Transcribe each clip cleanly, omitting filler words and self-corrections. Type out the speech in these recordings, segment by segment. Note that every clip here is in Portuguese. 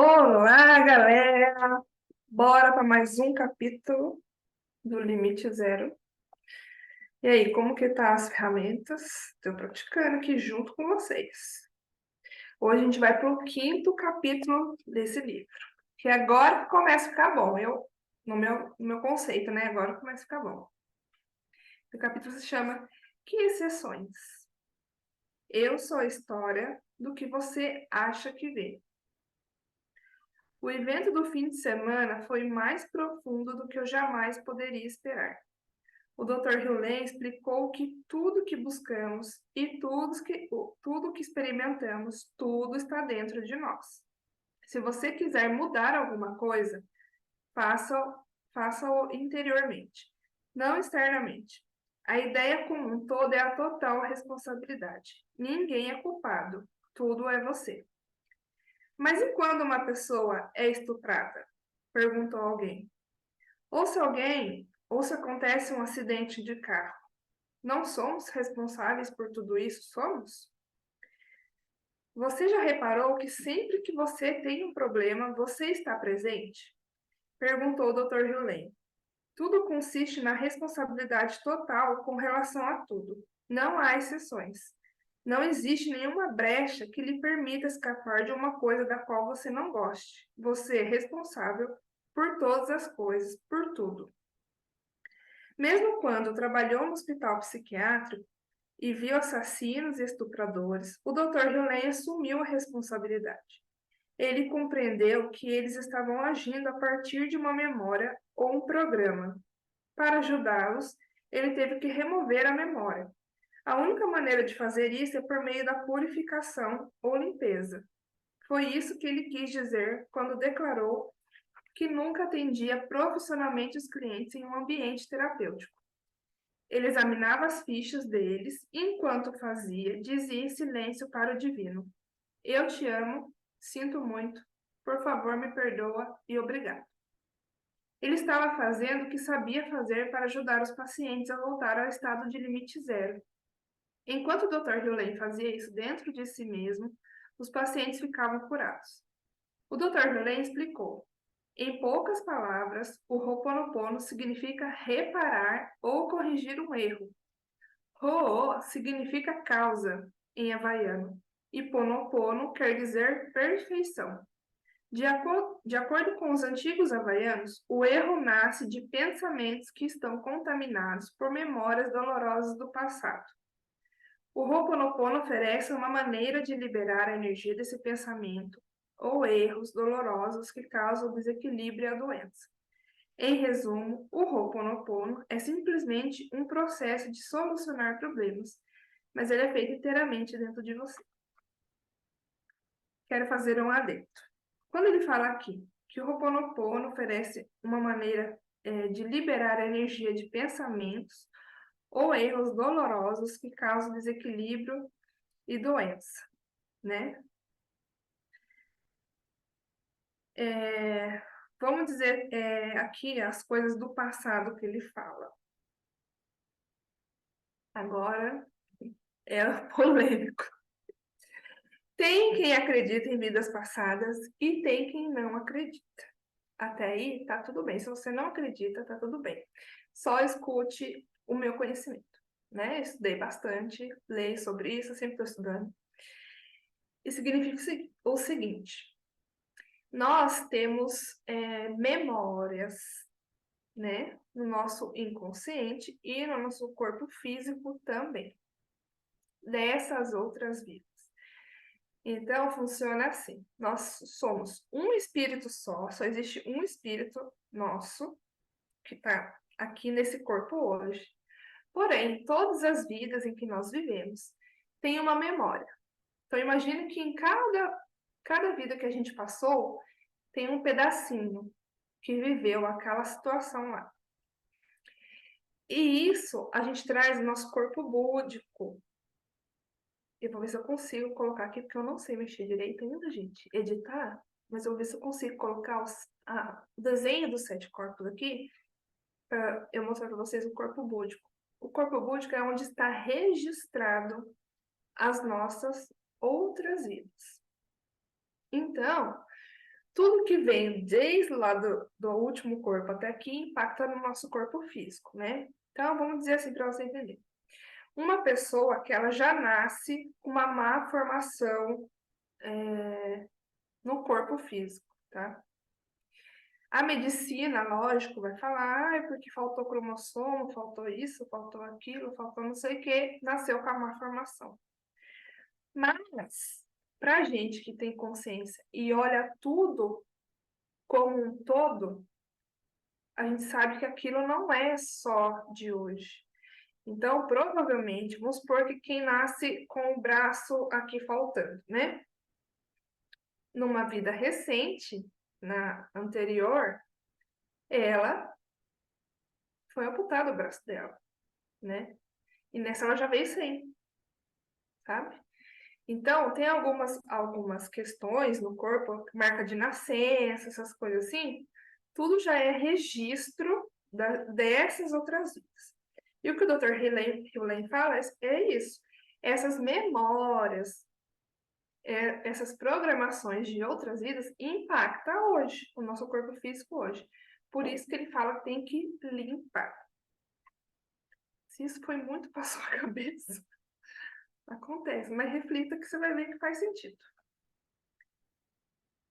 Olá, galera! Bora para mais um capítulo do Limite Zero. E aí, como que tá as ferramentas? Estou praticando aqui junto com vocês. Hoje a gente vai para o quinto capítulo desse livro, que é agora que começa a ficar bom. No meu conceito, né? Agora começa a ficar bom. O capítulo se chama Que Exceções? Eu sou a história do que você acha que vê. O evento do fim de semana foi mais profundo do que eu jamais poderia esperar. O Dr. Hewlett explicou que tudo que buscamos e tudo que experimentamos, tudo está dentro de nós. Se você quiser mudar alguma coisa, faça-o faça-o interiormente, não externamente. A ideia como um todo é a total responsabilidade. Ninguém é culpado, tudo é você. Mas e quando uma pessoa é estuprada? Perguntou alguém. Ou se acontece um acidente de carro, não somos responsáveis por tudo isso, somos? Você já reparou que sempre que você tem um problema, você está presente? Perguntou o Dr. Hewlett. Tudo consiste na responsabilidade total com relação a tudo. Não há exceções. Não existe nenhuma brecha que lhe permita escapar de uma coisa da qual você não goste. Você é responsável por todas as coisas, por tudo. Mesmo quando trabalhou no hospital psiquiátrico e viu assassinos e estupradores, o Dr. Hewlett assumiu a responsabilidade. Ele compreendeu que eles estavam agindo a partir de uma memória ou um programa. Para ajudá-los, ele teve que remover a memória. A única maneira de fazer isso é por meio da purificação ou limpeza. Foi isso que ele quis dizer quando declarou que nunca atendia profissionalmente os clientes em um ambiente terapêutico. Ele examinava as fichas deles e, enquanto fazia, dizia em silêncio para o divino: Eu te amo, sinto muito, por favor me perdoa e obrigado. Ele estava fazendo o que sabia fazer para ajudar os pacientes a voltar ao estado de limite zero. Enquanto o Dr. Hewlett fazia isso dentro de si mesmo, os pacientes ficavam curados. O Dr. Hewlett explicou: em poucas palavras, o Ho'oponopono significa reparar ou corrigir um erro. Ho'o significa causa em havaiano e Ponopono quer dizer perfeição. De acordo com os antigos havaianos, o erro nasce de pensamentos que estão contaminados por memórias dolorosas do passado. O Ho'oponopono oferece uma maneira de liberar a energia desse pensamento ou erros dolorosos que causam o desequilíbrio e a doença. Em resumo, o Ho'oponopono é simplesmente um processo de solucionar problemas, mas ele é feito inteiramente dentro de você. Quero fazer um adendo. Quando ele fala aqui que o Ho'oponopono oferece uma maneira de liberar a energia de pensamentos ou erros dolorosos que causam desequilíbrio e doença, né? Vamos dizer aqui as coisas do passado que ele fala. Agora é polêmico. Tem quem acredita em vidas passadas e tem quem não acredita. Até aí tá tudo bem. Se você não acredita, tá tudo bem. Só escute o meu conhecimento, né? Estudei bastante, leio sobre isso, sempre estou estudando. E significa o seguinte: nós temos memórias, né, no nosso inconsciente e no nosso corpo físico também, dessas outras vidas. Então, funciona assim: nós somos um espírito só existe um espírito nosso que está aqui nesse corpo hoje. Porém, todas as vidas em que nós vivemos têm uma memória. Então, imagine que em cada vida que a gente passou, tem um pedacinho que viveu aquela situação lá. E isso a gente traz no nosso corpo búdico. Eu vou ver se eu consigo colocar aqui, porque eu não sei mexer direito ainda, gente. Editar, mas eu vou ver se eu consigo colocar o desenho dos 7 corpos aqui, para eu mostrar para vocês o corpo búdico. O corpo búdico é onde está registrado as nossas outras vidas. Então, tudo que vem desde lá do último corpo até aqui impacta no nosso corpo físico, né? Então, vamos dizer assim para você entender. Uma pessoa que ela já nasce com uma má formação no corpo físico, tá? A medicina, lógico, vai falar, é porque faltou cromossomo, faltou isso, faltou aquilo, faltou não sei o que, nasceu com a má formação. Mas, pra gente que tem consciência e olha tudo como um todo, a gente sabe que aquilo não é só de hoje. Então, provavelmente, vamos supor que quem nasce com o braço aqui faltando, né? Numa vida recente, na anterior, ela foi amputado o braço dela, né? E nessa ela já veio sem, sabe? Então, tem algumas questões no corpo, marca de nascença, essas coisas assim, tudo já é registro dessas outras vidas. E o que o Dr. Hillel fala é isso. Essas memórias, essas programações de outras vidas impactam hoje, o nosso corpo físico hoje. Por isso que ele fala que tem que limpar. Se isso foi muito para sua cabeça, acontece, mas reflita que você vai ver que faz sentido.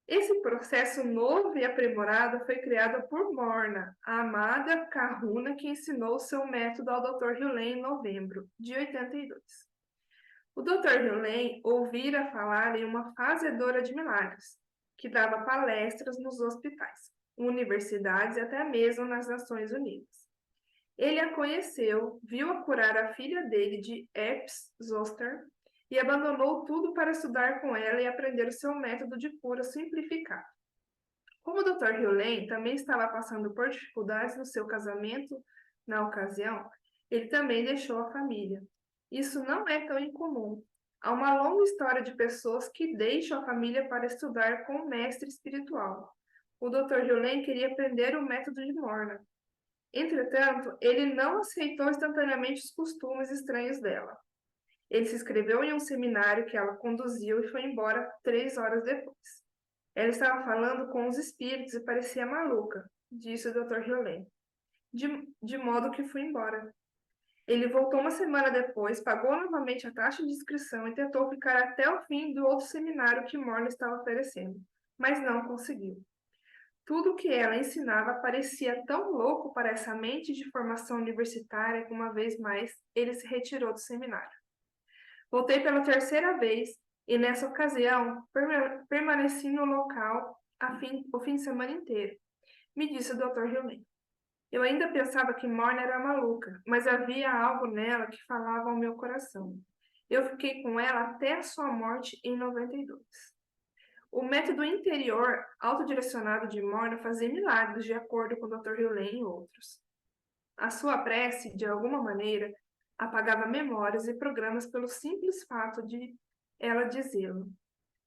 Esse processo novo e aprimorado foi criado por Morna, a amada Kahuna que ensinou seu método ao Dr. Hillel em novembro de 82. O Dr. Hillel ouvira falar em uma fazedora de milagres, que dava palestras nos hospitais, universidades e até mesmo nas Nações Unidas. Ele a conheceu, viu-a curar a filha dele de herpes zoster e abandonou tudo para estudar com ela e aprender o seu método de cura simplificado. Como o Dr. Hillel também estava passando por dificuldades no seu casamento na ocasião, ele também deixou a família. Isso não é tão incomum. Há uma longa história de pessoas que deixam a família para estudar com um mestre espiritual. O Dr. Hillel queria aprender o método de Morna. Entretanto, ele não aceitou instantaneamente os costumes estranhos dela. Ele se inscreveu em um seminário que ela conduziu e foi embora 3 horas depois. Ela estava falando com os espíritos e parecia maluca, disse o Dr. Hillel, de modo que fui embora. Ele voltou uma semana depois, pagou novamente a taxa de inscrição e tentou ficar até o fim do outro seminário que Morna estava oferecendo, mas não conseguiu. Tudo o que ela ensinava parecia tão louco para essa mente de formação universitária que, uma vez mais, ele se retirou do seminário. Voltei pela terceira vez e, nessa ocasião, permaneci no local o fim de semana inteiro, me disse o Dr. Hillel. Eu ainda pensava que Morna era maluca, mas havia algo nela que falava ao meu coração. Eu fiquei com ela até a sua morte em 92. O método interior autodirecionado de Morna fazia milagres, de acordo com o Dr. Hillel e outros. A sua prece, de alguma maneira, apagava memórias e programas pelo simples fato de ela dizê-lo.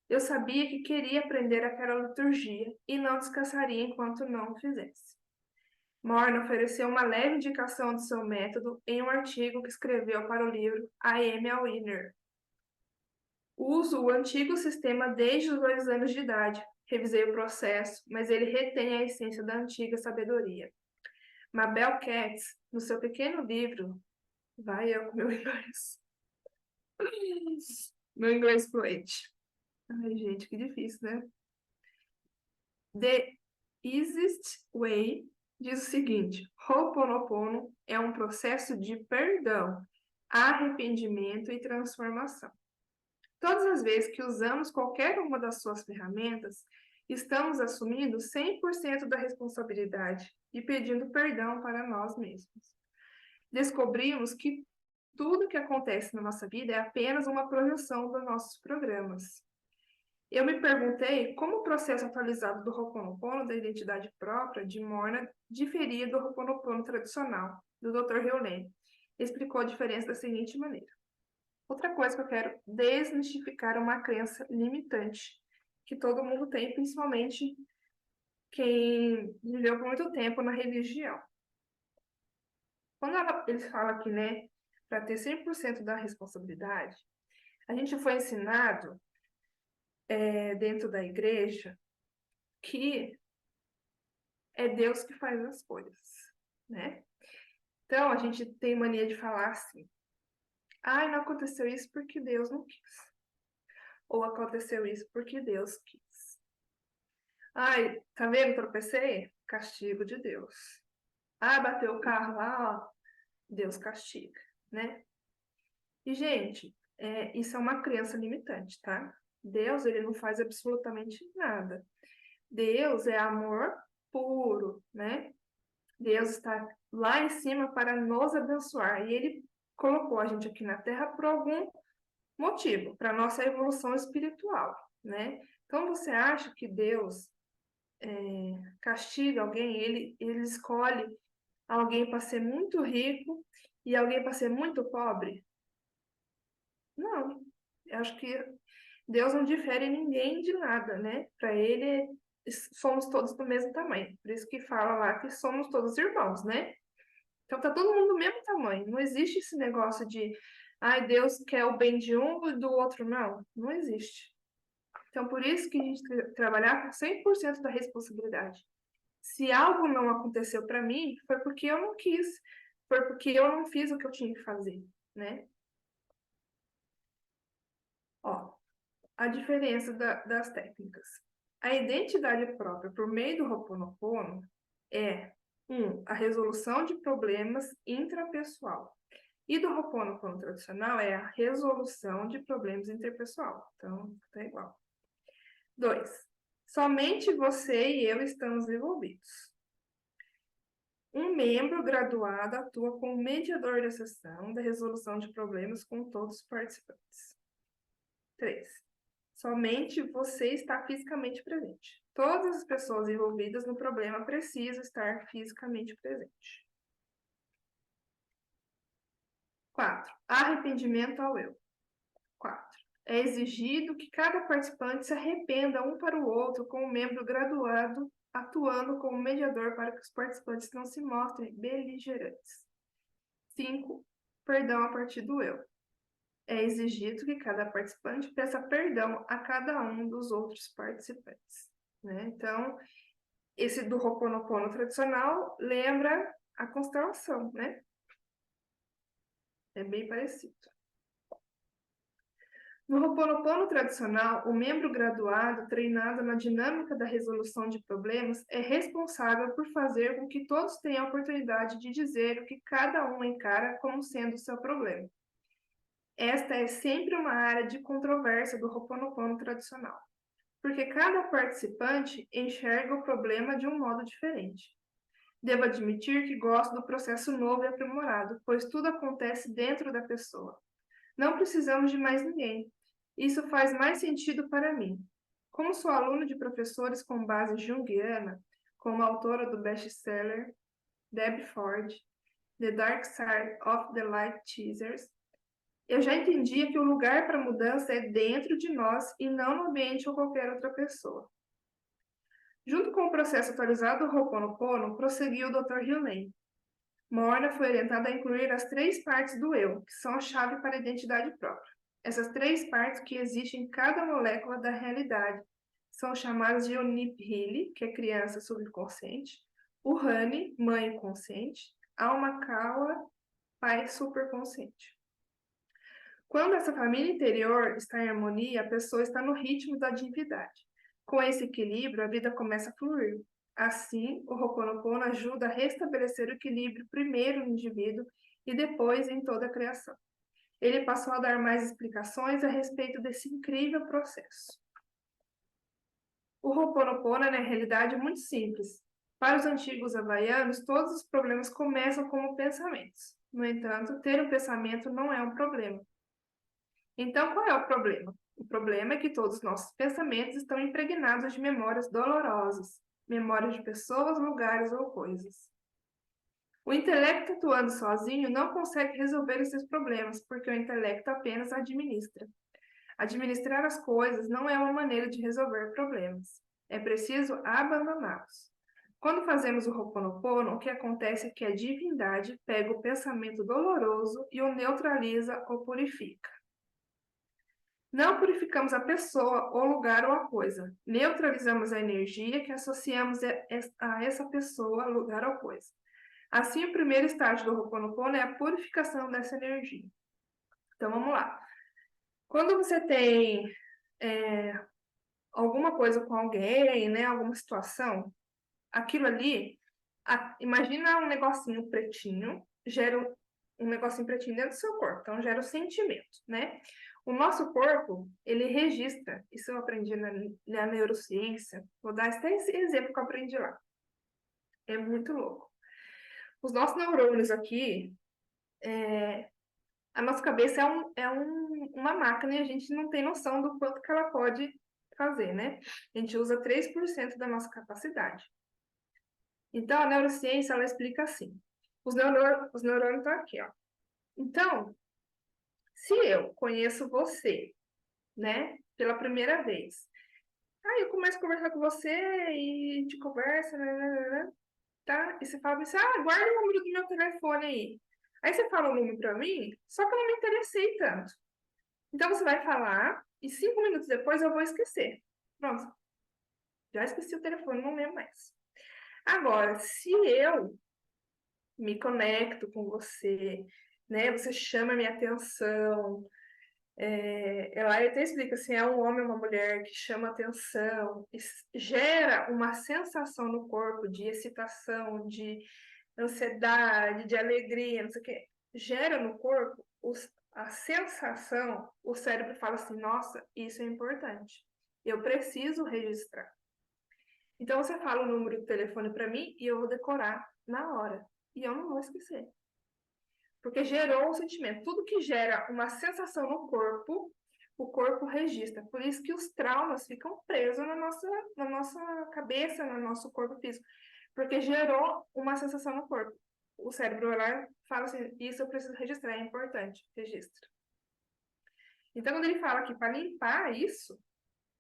Eu sabia que queria aprender aquela liturgia e não descansaria enquanto não o fizesse. Morna ofereceu uma leve indicação do seu método em um artigo que escreveu para o livro I Am a Winner. Uso o antigo sistema desde os 2 anos de idade. Revisei o processo, mas ele retém a essência da antiga sabedoria. Mabel Katz, no seu pequeno livro, vai eu com meu inglês. Meu inglês fluente. Ai, gente, que difícil, né? The Easiest Way diz o seguinte: Ho'oponopono é um processo de perdão, arrependimento e transformação. Todas as vezes que usamos qualquer uma das suas ferramentas, estamos assumindo 100% da responsabilidade e pedindo perdão para nós mesmos. Descobrimos que tudo que acontece na nossa vida é apenas uma projeção dos nossos programas. Eu me perguntei como o processo atualizado do Ho'oponopono, da identidade própria de Morna, diferia do Ho'oponopono tradicional, do Dr. Hillel. Explicou a diferença da seguinte maneira. Outra coisa que eu quero desmistificar uma crença limitante que todo mundo tem, principalmente quem viveu por muito tempo na religião. Quando eles falam aqui, né, para ter 100% da responsabilidade, a gente foi ensinado dentro da igreja que é Deus que faz as coisas, né? Então, a gente tem mania de falar assim, não aconteceu isso porque Deus não quis. Ou aconteceu isso porque Deus quis. Tá vendo, tropecei? Castigo de Deus. Bateu o carro lá, ó, Deus castiga, né? E, gente, isso é uma crença limitante, tá? Deus, ele não faz absolutamente nada. Deus é amor puro, né? Deus está lá em cima para nos abençoar. E ele colocou a gente aqui na Terra por algum motivo, para nossa evolução espiritual, né? Então, você acha que Deus castiga alguém? Ele escolhe alguém para ser muito rico e alguém para ser muito pobre? Não. Eu acho que Deus não difere ninguém de nada, né? Para ele, somos todos do mesmo tamanho. Por isso que fala lá que somos todos irmãos, né? Então tá todo mundo do mesmo tamanho. Não existe esse negócio de, Deus quer o bem de um e do outro não. Não existe. Então por isso que a gente trabalhar com 100% da responsabilidade. Se algo não aconteceu para mim, foi porque eu não quis, foi porque eu não fiz o que eu tinha que fazer, né? Ó, a diferença das técnicas. A identidade própria por meio do Ho'oponopono é, a resolução de problemas intrapessoal. E do Ho'oponopono tradicional é a resolução de problemas interpessoal. Então, tá igual. 2. Somente você e eu estamos envolvidos. Um membro graduado atua como mediador da sessão da resolução de problemas com todos os participantes. 3. Somente você está fisicamente presente. Todas as pessoas envolvidas no problema precisam estar fisicamente presentes. 4. Arrependimento ao eu. 4. É exigido que cada participante se arrependa um para o outro com um membro graduado atuando como mediador para que os participantes não se mostrem beligerantes. 5. Perdão a partir do eu. É exigido que cada participante peça perdão a cada um dos outros participantes, né? Então, esse do Ho'oponopono tradicional lembra a constelação, né? É bem parecido. No Ho'oponopono tradicional, o membro graduado, treinado na dinâmica da resolução de problemas, é responsável por fazer com que todos tenham a oportunidade de dizer o que cada um encara como sendo o seu problema. Esta é sempre uma área de controvérsia do Ho'oponopono tradicional, porque cada participante enxerga o problema de um modo diferente. Devo admitir que gosto do processo novo e aprimorado, pois tudo acontece dentro da pessoa. Não precisamos de mais ninguém. Isso faz mais sentido para mim. Como sou aluno de professores com base junguiana, como autora do best-seller Debbie Ford, The Dark Side of the Light Teasers, eu já entendia que o lugar para mudança é dentro de nós e não no ambiente ou qualquer outra pessoa. Junto com o processo atualizado do Ho'oponopono, prosseguiu o Dr. Hillman. Morna foi orientada a incluir as 3 partes do eu, que são a chave para a identidade própria. Essas 3 partes que existem em cada molécula da realidade são chamadas de Onip-Hili, que é criança subconsciente, o Hani, mãe consciente, Alma Kawa, pai superconsciente. Quando essa família interior está em harmonia, a pessoa está no ritmo da divindade. Com esse equilíbrio, a vida começa a fluir. Assim, o Ho'oponopono ajuda a restabelecer o equilíbrio primeiro no indivíduo e depois em toda a criação. Ele passou a dar mais explicações a respeito desse incrível processo. O Ho'oponopono, na realidade, é muito simples. Para os antigos havaianos, todos os problemas começam como pensamentos. No entanto, ter um pensamento não é um problema. Então, qual é o problema? O problema é que todos os nossos pensamentos estão impregnados de memórias dolorosas, memórias de pessoas, lugares ou coisas. O intelecto atuando sozinho não consegue resolver esses problemas, porque o intelecto apenas administra. Administrar as coisas não é uma maneira de resolver problemas. É preciso abandoná-los. Quando fazemos o Ho'oponopono, o que acontece é que a divindade pega o pensamento doloroso e o neutraliza ou purifica. Não purificamos a pessoa, o lugar ou a coisa. Neutralizamos a energia que associamos a essa pessoa, lugar ou coisa. Assim, o primeiro estágio do Ho'oponopono é a purificação dessa energia. Então, vamos lá. Quando você tem alguma coisa com alguém, né, alguma situação, aquilo ali, imagina um negocinho pretinho, gera um negocinho pretinho dentro do seu corpo, então gera o sentimento, né? O nosso corpo, ele registra, isso eu aprendi na neurociência, vou dar até esse exemplo que eu aprendi lá. É muito louco. Os nossos neurônios aqui, a nossa cabeça uma máquina e a gente não tem noção do quanto que ela pode fazer, né? A gente usa 3% da nossa capacidade. Então, a neurociência, ela explica assim. Os neurônios estão aqui, ó. Então, se eu conheço você, né, pela primeira vez, aí eu começo a conversar com você e a gente conversa, né, tá? E você fala assim, guarda o número do meu telefone aí. Aí você fala o número pra mim, só que eu não me interessei tanto. Então, você vai falar e 5 minutos depois eu vou esquecer. Pronto, já esqueci o telefone, não lembro mais. Agora, se eu me conecto com você, né? Você chama a minha atenção. Ela até explica assim, é um homem ou uma mulher que chama atenção, gera uma sensação no corpo de excitação, de ansiedade, de alegria, não sei o quê. Gera no corpo a sensação, o cérebro fala assim, nossa, isso é importante. Eu preciso registrar. Então você fala o número do telefone para mim e eu vou decorar na hora. E eu não vou esquecer. Porque gerou um sentimento. Tudo que gera uma sensação no corpo, o corpo registra. Por isso que os traumas ficam presos na nossa cabeça, no nosso corpo físico. Porque gerou uma sensação no corpo. O cérebro lá fala assim, isso eu preciso registrar, é importante, registra. Então, quando ele fala que para limpar isso,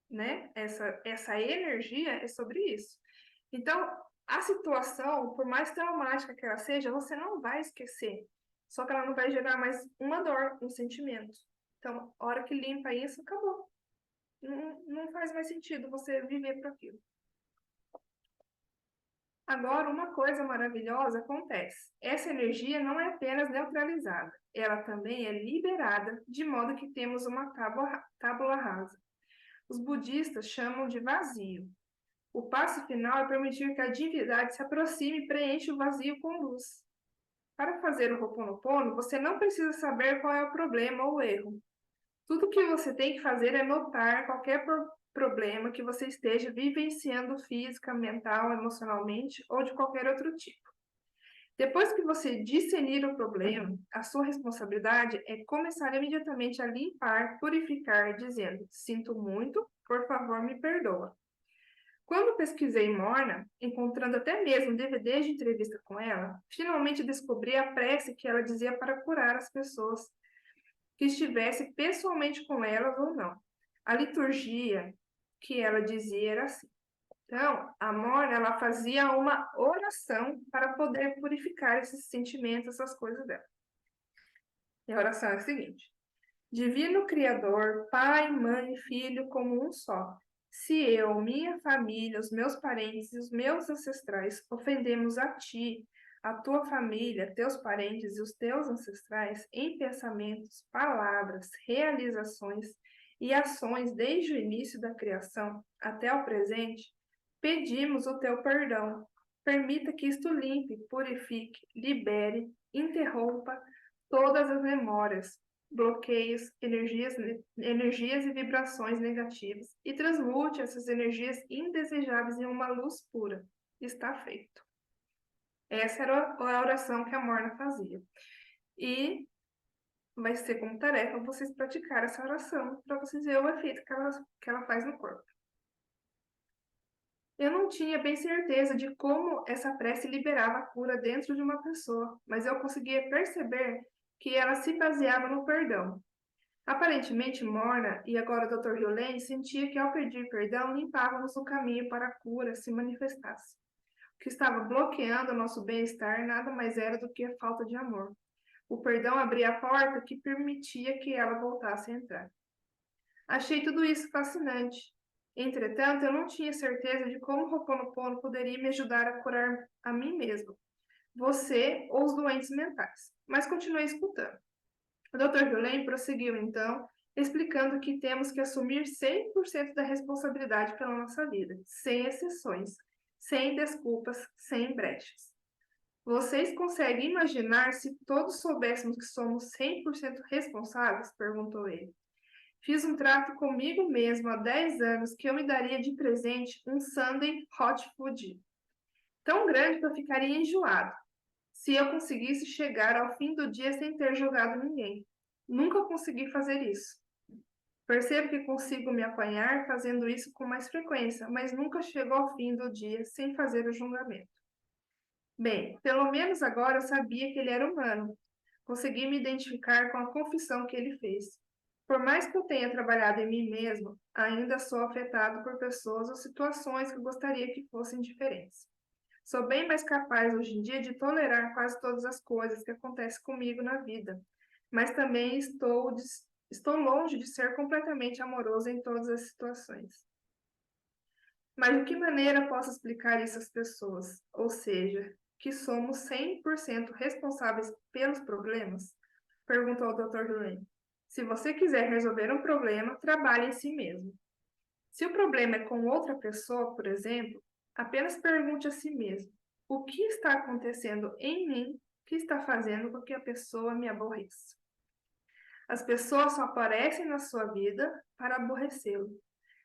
né, essa energia é sobre isso. Então, a situação, por mais traumática que ela seja, você não vai esquecer. Só que ela não vai gerar mais uma dor, um sentimento. Então, a hora que limpa isso, acabou. Não faz mais sentido você viver por aquilo. Agora, uma coisa maravilhosa acontece. Essa energia não é apenas neutralizada, ela também é liberada, de modo que temos uma tábula rasa. Os budistas chamam de vazio. O passo final é permitir que a divindade se aproxime e preencha o vazio com luz. Para fazer o Ho'oponopono, você não precisa saber qual é o problema ou o erro. Tudo que você tem que fazer é notar qualquer problema que você esteja vivenciando física, mental, emocionalmente ou de qualquer outro tipo. Depois que você discernir o problema, a sua responsabilidade é começar imediatamente a limpar, purificar, dizendo: sinto muito, por favor, me perdoa. Quando pesquisei Morna, encontrando até mesmo DVDs de entrevista com ela, finalmente descobri a prece que ela dizia para curar as pessoas que estivesse pessoalmente com elas ou não. A liturgia que ela dizia era assim. Então, a Morna, ela fazia uma oração para poder purificar esses sentimentos, essas coisas dela. E a oração é a seguinte: Divino Criador, Pai, Mãe e Filho como um só. Se eu, minha família, os meus parentes e os meus ancestrais ofendemos a ti, a tua família, teus parentes e os teus ancestrais em pensamentos, palavras, realizações e ações desde o início da criação até o presente, pedimos o teu perdão. Permita que isto limpe, purifique, libere, interrompa todas as memórias, bloqueios, energias e vibrações negativas e transmute essas energias indesejáveis em uma luz pura. Está feito. Essa era a oração que a Morna fazia. E vai ser como tarefa vocês praticarem essa oração para vocês verem o efeito que ela faz no corpo. Eu não tinha bem certeza de como essa prece liberava a cura dentro de uma pessoa, mas eu conseguia perceber que ela se baseava no perdão. Aparentemente Morna e agora o Dr. Hewlett sentia que ao pedir perdão limpávamos o caminho para a cura se manifestasse. O que estava bloqueando o nosso bem-estar nada mais era do que a falta de amor. O perdão abria a porta que permitia que ela voltasse a entrar. Achei tudo isso fascinante. Entretanto, eu não tinha certeza de como o Ho'oponopono poderia me ajudar a curar a mim mesmo, você ou os doentes mentais. Mas continuei escutando. O Dr. Gulen prosseguiu, então, explicando que temos que assumir 100% da responsabilidade pela nossa vida, sem exceções, sem desculpas, sem brechas. Vocês conseguem imaginar se todos soubéssemos que somos 100% responsáveis? Perguntou ele. Fiz um trato comigo mesmo há 10 anos que eu me daria de presente um Sunday Hot Food, tão grande que eu ficaria enjoado, se eu conseguisse chegar ao fim do dia sem ter jogado ninguém. Nunca consegui fazer isso. Percebo que consigo me apanhar fazendo isso com mais frequência, mas nunca chego ao fim do dia sem fazer o julgamento. Bem, pelo menos agora eu sabia que ele era humano. Consegui me identificar com a confissão que ele fez. Por mais que eu tenha trabalhado em mim mesmo, ainda sou afetado por pessoas ou situações que gostaria que fossem diferentes. Sou bem mais capaz hoje em dia de tolerar quase todas as coisas que acontecem comigo na vida, mas também estou longe de ser completamente amoroso em todas as situações. Mas de que maneira posso explicar isso às pessoas? Ou seja, que somos 100% responsáveis pelos problemas? Perguntou o Dr. Duane. Se você quiser resolver um problema, trabalhe em si mesmo. Se o problema é com outra pessoa, por exemplo, apenas pergunte a si mesmo: o que está acontecendo em mim que está fazendo com que a pessoa me aborreça? As pessoas só aparecem na sua vida para aborrecê-lo.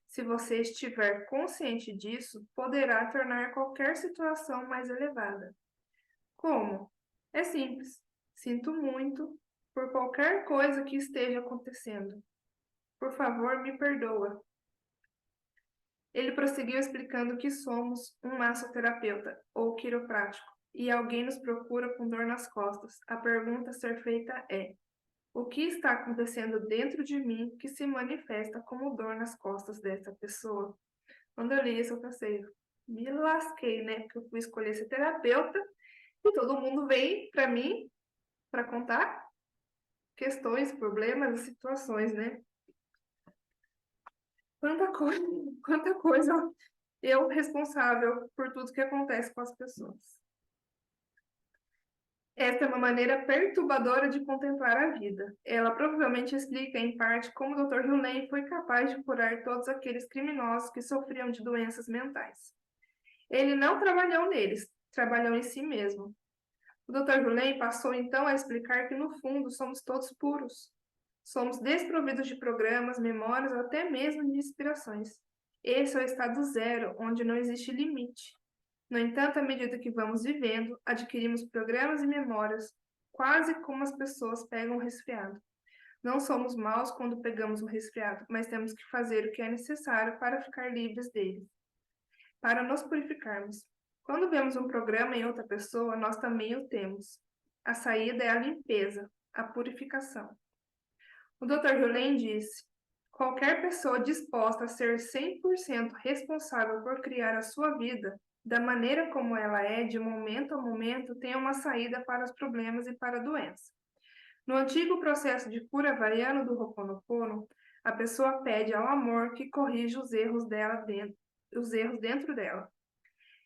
Se você estiver consciente disso, poderá tornar qualquer situação mais elevada. Como? É simples. Sinto muito por qualquer coisa que esteja acontecendo. Por favor, me perdoa. Ele prosseguiu explicando que somos um massoterapeuta ou quiroprático e alguém nos procura com dor nas costas. A pergunta a ser feita é: o que está acontecendo dentro de mim que se manifesta como dor nas costas dessa pessoa? Quando eu li isso, eu pensei, me lasquei, né? Porque eu fui escolher ser terapeuta e todo mundo vem para mim para contar questões, problemas e situações, né? Quanta quanta coisa eu responsável por tudo que acontece com as pessoas. Esta é uma maneira perturbadora de contemplar a vida. Ela provavelmente explica, em parte, como o Dr. Hewlett foi capaz de curar todos aqueles criminosos que sofriam de doenças mentais. Ele não trabalhou neles, trabalhou em si mesmo. O Dr. Hewlett passou então a explicar que, no fundo, somos todos puros. Somos desprovidos de programas, memórias ou até mesmo de inspirações. Esse é o estado zero, onde não existe limite. No entanto, à medida que vamos vivendo, adquirimos programas e memórias, quase como as pessoas pegam um resfriado. Não somos maus quando pegamos um resfriado, mas temos que fazer o que é necessário para ficar livres dele, para nos purificarmos. Quando vemos um programa em outra pessoa, nós também o temos. A saída é a limpeza, a purificação. O Dr. Hewlett disse: qualquer pessoa disposta a ser 100% responsável por criar a sua vida, da maneira como ela é, de momento a momento, tem uma saída para os problemas e para a doença. No antigo processo de cura havaiano do Ho'oponopono, a pessoa pede ao amor que corrija os erros dentro dela.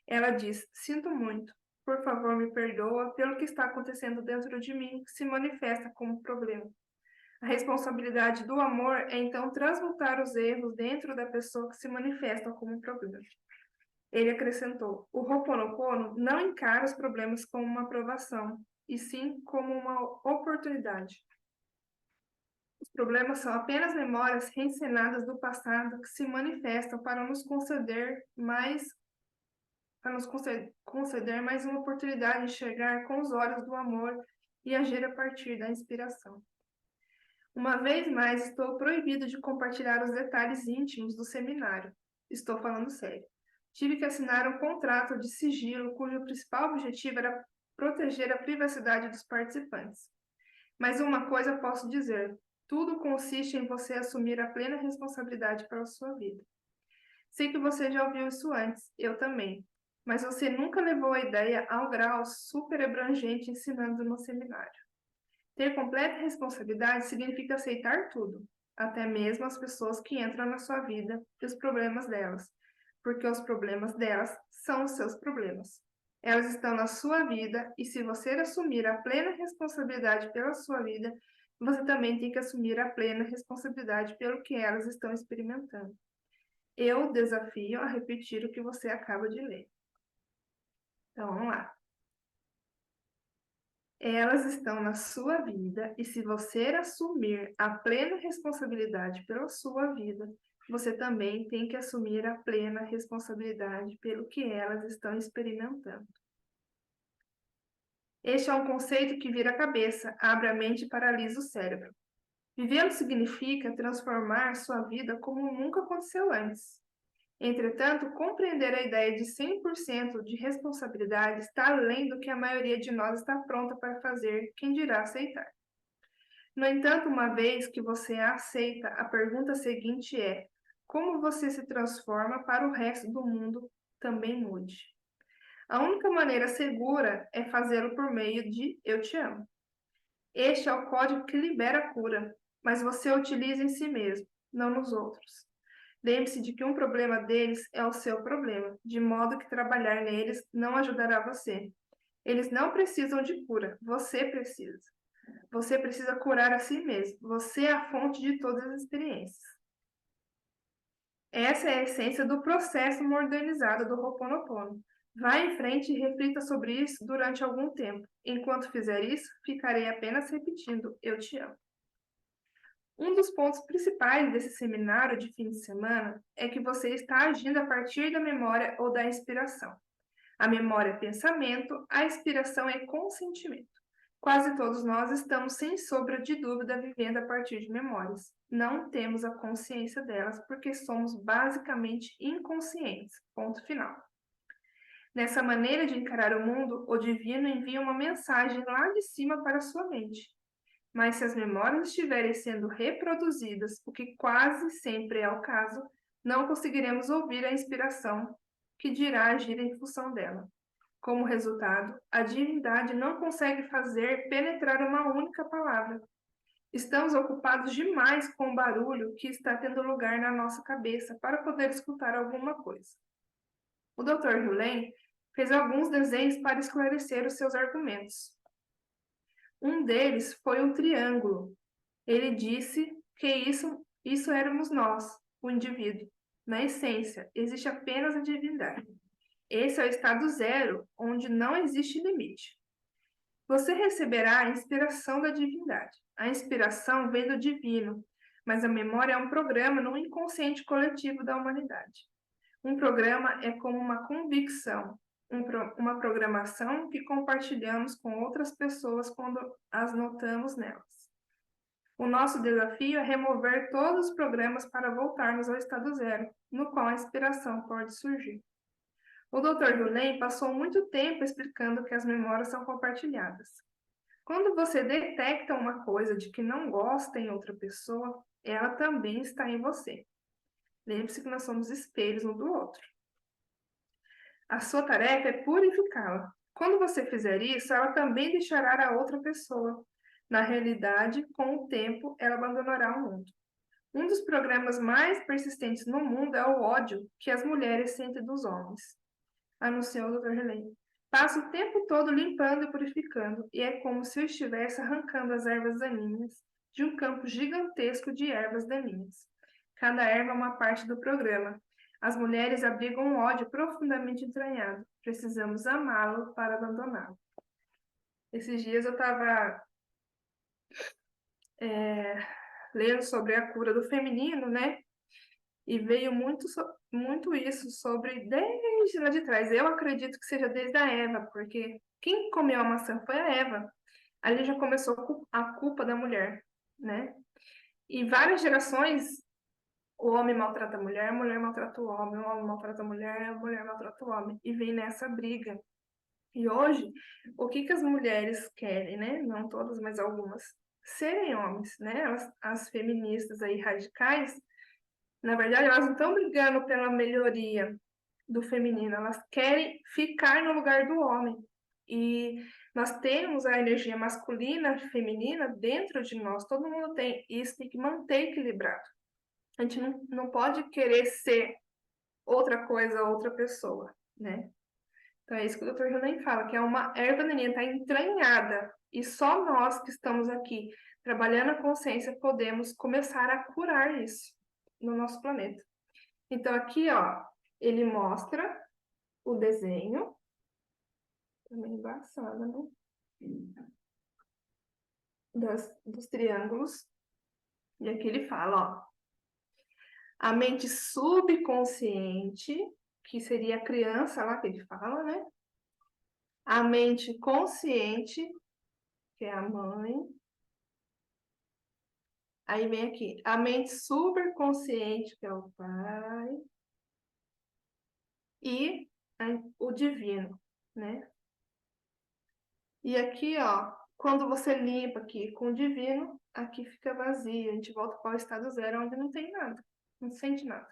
Ela diz: sinto muito, por favor me perdoa pelo que está acontecendo dentro de mim que se manifesta como problema. A responsabilidade do amor é então transmutar os erros dentro da pessoa que se manifestam como problema. Ele acrescentou: o Ho'oponopono não encara os problemas como uma provação, e sim como uma oportunidade. Os problemas são apenas memórias reencenadas do passado que se manifestam para nos conceder mais uma oportunidade de enxergar com os olhos do amor e agir a partir da inspiração. Uma vez mais, estou proibido de compartilhar os detalhes íntimos do seminário. Estou falando sério. Tive que assinar um contrato de sigilo cujo principal objetivo era proteger a privacidade dos participantes. Mas uma coisa posso dizer: tudo consiste em você assumir a plena responsabilidade pela sua vida. Sei que você já ouviu isso antes, eu também, mas você nunca levou a ideia ao grau super abrangente ensinando no seminário. Ter completa responsabilidade significa aceitar tudo. até mesmo as pessoas que entram na sua vida e os problemas delas, porque os problemas delas são os seus problemas. Elas estão na sua vida e se você assumir a plena responsabilidade pela sua vida, você também tem que assumir a plena responsabilidade pelo que elas estão experimentando. Eu desafio a repetir o que você acaba de ler. Então, vamos lá. Elas estão na sua vida e se você assumir a plena responsabilidade pela sua vida, você também tem que assumir a plena responsabilidade pelo que elas estão experimentando. Este é um conceito que vira a cabeça, abre a mente e paralisa o cérebro. Vivê-lo significa transformar sua vida como nunca aconteceu antes. Entretanto, compreender a ideia de 100% de responsabilidade está além do que a maioria de nós está pronta para fazer, quem dirá aceitar. No entanto, uma vez que você a aceita, a pergunta seguinte é: como você se transforma para o resto do mundo também mude? A única maneira segura é fazê-lo por meio de Eu Te Amo. Este é o código que libera a cura, mas você o utiliza em si mesmo, não nos outros. Lembre-se de que um problema deles é o seu problema, de modo que trabalhar neles não ajudará você. Eles não precisam de cura, você precisa. Você precisa curar a si mesmo. Você é a fonte de todas as experiências. Essa é a essência do processo modernizado do Ho'oponopono. Vá em frente e reflita sobre isso durante algum tempo. Enquanto fizer isso, ficarei apenas repetindo: Eu te amo. Um dos pontos principais desse seminário de fim de semana é que você está agindo a partir da memória ou da inspiração. A memória é pensamento, a inspiração é consentimento. Quase todos nós estamos sem sombra de dúvida vivendo a partir de memórias. Não temos a consciência delas porque somos basicamente inconscientes. Ponto final. Nessa maneira de encarar o mundo, o divino envia uma mensagem lá de cima para a sua mente. Mas se as memórias estiverem sendo reproduzidas, o que quase sempre é o caso, não conseguiremos ouvir a inspiração que dirá agir em função dela. Como resultado, a divindade não consegue fazer penetrar uma única palavra. Estamos ocupados demais com o barulho que está tendo lugar na nossa cabeça para poder escutar alguma coisa. O Dr. Hewlett fez alguns desenhos para esclarecer os seus argumentos. Um deles foi um triângulo. Ele disse que isso éramos nós, o indivíduo. Na essência, existe apenas a divindade. Esse é o estado zero, onde não existe limite. Você receberá a inspiração da divindade. A inspiração vem do divino, mas a memória é um programa no inconsciente coletivo da humanidade. Um programa é como uma convicção, uma programação que compartilhamos com outras pessoas quando as notamos nelas. O nosso desafio é remover todos os programas para voltarmos ao estado zero, no qual a inspiração pode surgir. O Dr. Hewlett passou muito tempo explicando que as memórias são compartilhadas. Quando você detecta uma coisa de que não gosta em outra pessoa, ela também está em você. Lembre-se que nós somos espelhos um do outro. A sua tarefa é purificá-la. Quando você fizer isso, ela também deixará a outra pessoa. Na realidade, com o tempo, ela abandonará o mundo. Um dos programas mais persistentes no mundo é o ódio que as mulheres sentem dos homens, anunciou o Dr. Hewlett. Passa o tempo todo limpando e purificando, e é como se eu estivesse arrancando as ervas daninhas de um campo gigantesco de ervas daninhas. Cada erva é uma parte do programa. As mulheres abrigam um ódio profundamente entranhado. Precisamos amá-lo para abandoná-lo. Esses dias eu estava lendo sobre a cura do feminino, né? E veio muito isso sobre desde lá de trás. Eu acredito que seja desde a Eva, porque quem comeu a maçã foi a Eva. Ali já começou a culpa da mulher, né? E várias gerações, o homem maltrata a mulher maltrata o homem maltrata a mulher maltrata o homem. E vem nessa briga. E hoje, o que as mulheres querem, né? Não todas, mas algumas, serem homens, né? As feministas aí radicais, na verdade, elas não estão brigando pela melhoria do feminino, elas querem ficar no lugar do homem. E Nós temos a energia masculina e feminina dentro de nós, todo mundo tem, e isso tem que manter equilibrado. A gente não pode querer ser outra coisa, outra pessoa, né? Então é isso que o Dr. Helen fala, que é uma erva daninha, está entranhada, e só nós que estamos aqui trabalhando a consciência podemos começar a curar isso no nosso planeta. Então aqui, ó, ele mostra o desenho, também embaçada, né? Dos triângulos, e aqui ele fala, ó, a mente subconsciente, que seria a criança lá que ele fala, né? A mente consciente, que é a mãe. Aí vem aqui, a mente superconsciente, que é o pai. E o divino, né? E aqui, ó, quando você limpa aqui com o divino, aqui fica vazio. A gente volta para o estado zero, onde não tem nada, não sente nada.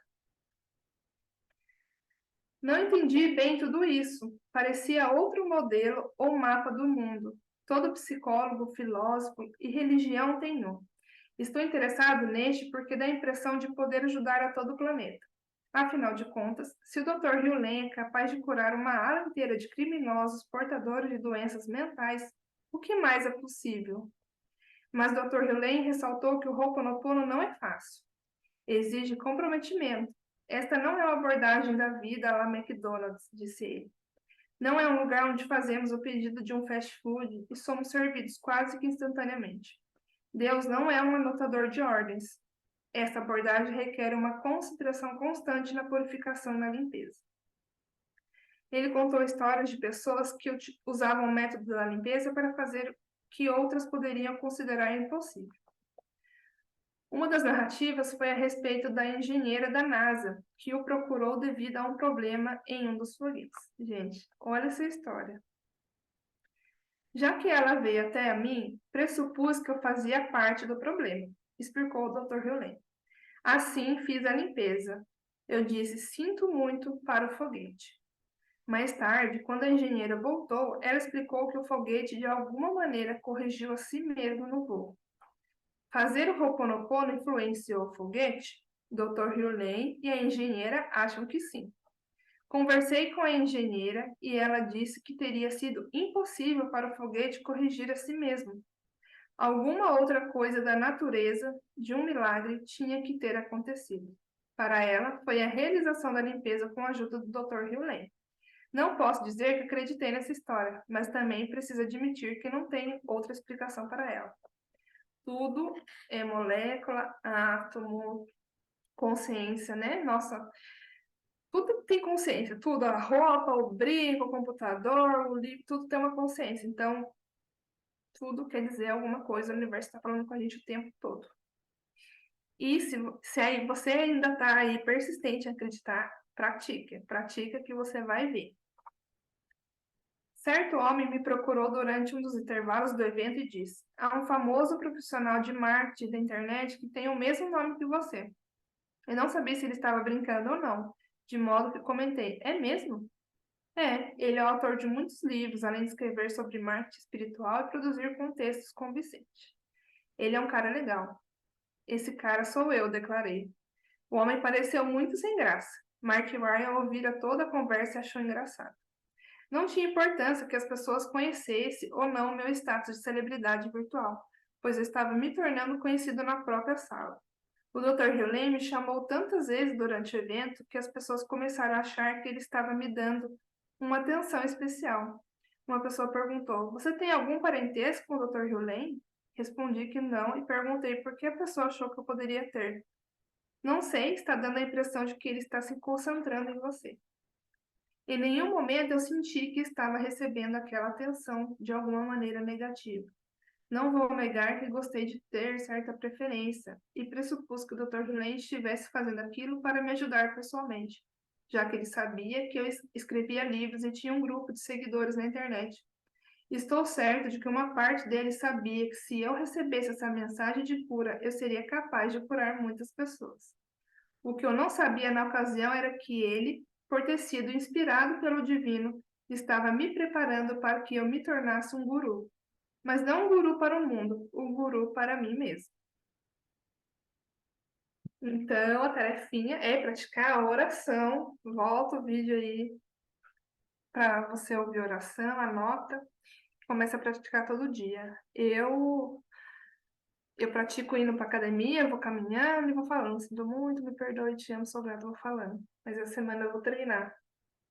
Não entendi bem tudo isso. Parecia outro modelo ou mapa do mundo. Todo psicólogo, filósofo e religião tem um. Estou interessado neste porque dá a impressão de poder ajudar a todo o planeta. Afinal de contas, se o Dr. Hewlett é capaz de curar uma ala inteira de criminosos portadores de doenças mentais, o que mais é possível? Mas Dr. Hewlett ressaltou que o Ho'oponopono não é fácil. Exige comprometimento. Esta não é uma abordagem da vida à la McDonald's, disse ele. Não é um lugar onde fazemos o pedido de um fast food e somos servidos quase que instantaneamente. Deus não é um anotador de ordens. Essa abordagem requer uma concentração constante na purificação e na limpeza. Ele contou histórias de pessoas que usavam o método da limpeza para fazer o que outras poderiam considerar impossível. Uma das narrativas foi a respeito da engenheira da NASA, que o procurou devido a um problema em um dos foguetes. Gente, olha essa história. Já que ela veio até a mim, pressupus que eu fazia parte do problema, explicou o Dr. Hewlett. Assim, fiz a limpeza. Eu disse, sinto muito para o foguete. Mais tarde, quando a engenheira voltou, ela explicou que o foguete de alguma maneira corrigiu a si mesmo no voo. Fazer o Ho'oponopono influenciou o foguete? Dr. Hewlett e a engenheira acham que sim. Conversei com a engenheira e ela disse que teria sido impossível para o foguete corrigir a si mesmo. Alguma outra coisa da natureza de um milagre tinha que ter acontecido. Para ela, foi a realização da limpeza com a ajuda do Dr. Hewlett. Não posso dizer que acreditei nessa história, mas também preciso admitir que não tenho outra explicação para ela. Tudo é molécula, átomo, consciência, né? Nossa, tudo tem consciência, tudo, a roupa, o brinco, o computador, o livro, tudo tem uma consciência. Então, tudo quer dizer alguma coisa, o universo está falando com a gente o tempo todo. E se aí você ainda está aí persistente em acreditar, pratica que você vai ver. Certo homem me procurou durante um dos intervalos do evento e disse: há um famoso profissional de marketing da internet que tem o mesmo nome que você. Eu não sabia se ele estava brincando ou não, de modo que comentei: é mesmo? É, ele é o autor de muitos livros, além de escrever sobre marketing espiritual e produzir contextos convincentes. Ele é um cara legal. Esse cara sou eu, declarei. O homem pareceu muito sem graça. Mark Ryan ouvira toda a conversa e achou engraçado. Não tinha importância que as pessoas conhecessem ou não meu status de celebridade virtual, pois eu estava me tornando conhecido na própria sala. O Dr. Hewlett me chamou tantas vezes durante o evento que as pessoas começaram a achar que ele estava me dando uma atenção especial. Uma pessoa perguntou: você tem algum parentesco com o Dr. Hewlett? Respondi que não e perguntei por que a pessoa achou que eu poderia ter. Não sei, está dando a impressão de que ele está se concentrando em você. Em nenhum momento eu senti que estava recebendo aquela atenção de alguma maneira negativa. Não vou negar que gostei de ter certa preferência e pressupus que o Dr. Hewlett estivesse fazendo aquilo para me ajudar pessoalmente, já que ele sabia que eu escrevia livros e tinha um grupo de seguidores na internet. Estou certo de que uma parte dele sabia que se eu recebesse essa mensagem de cura, eu seria capaz de curar muitas pessoas. O que eu não sabia na ocasião era que ele, por ter sido inspirado pelo divino, estava me preparando para que eu me tornasse um guru. Mas não um guru para o mundo, um guru para mim mesmo. Então, a tarefinha é praticar a oração. Volta o vídeo aí para você ouvir a oração, anota, começa a praticar todo dia. Eu pratico indo para academia, vou caminhando e vou falando. Sinto muito, me perdoe, te amo, sou grata, vou falando. Mas essa semana eu vou treinar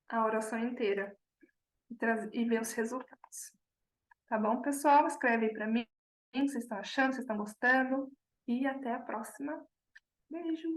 a oração inteira e ver os resultados. Tá bom, pessoal? Escreve aí para mim o que vocês estão achando, se vocês estão gostando. E até a próxima. Beijo!